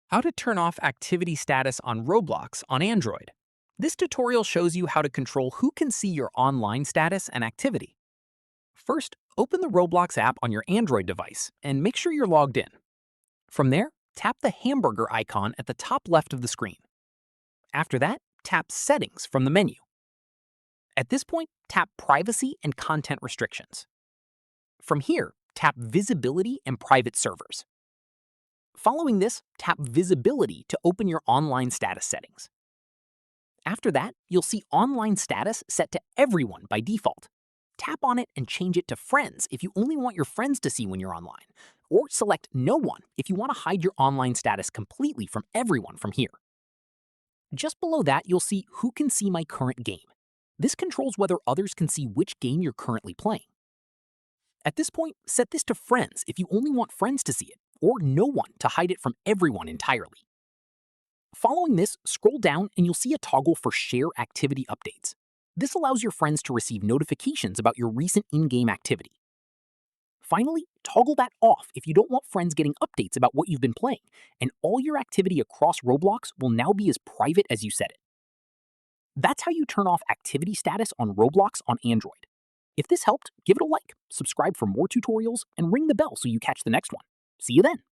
How to turn off activity status on Roblox on Android. This tutorial shows you how to control who can see your online status and activity. First, open the Roblox app on your Android device and make sure you're logged in. From there, tap the hamburger icon at the top left of the screen. After that, tap Settings from the menu. At this point, tap Privacy and Content Restrictions. From here, tap Visibility and Private Servers. Following this, tap Visibility to open your online status settings. After that, you'll see online status set to everyone by default. Tap on it and change it to Friends if you only want your friends to see when you're online, or select No One if you want to hide your online status completely from everyone from here. Just below that, you'll see Who can see my current game. This controls whether others can see which game you're currently playing. At this point, set this to Friends if you only want friends to see it, or No One to hide it from everyone entirely. Following this, scroll down and you'll see a toggle for Share Activity Updates. This allows your friends to receive notifications about your recent in-game activity. Finally, toggle that off if you don't want friends getting updates about what you've been playing, and all your activity across Roblox will now be as private as you set it. That's how you turn off activity status on Roblox on Android. If this helped, give it a like, subscribe for more tutorials, and ring the bell so you catch the next one. See you then!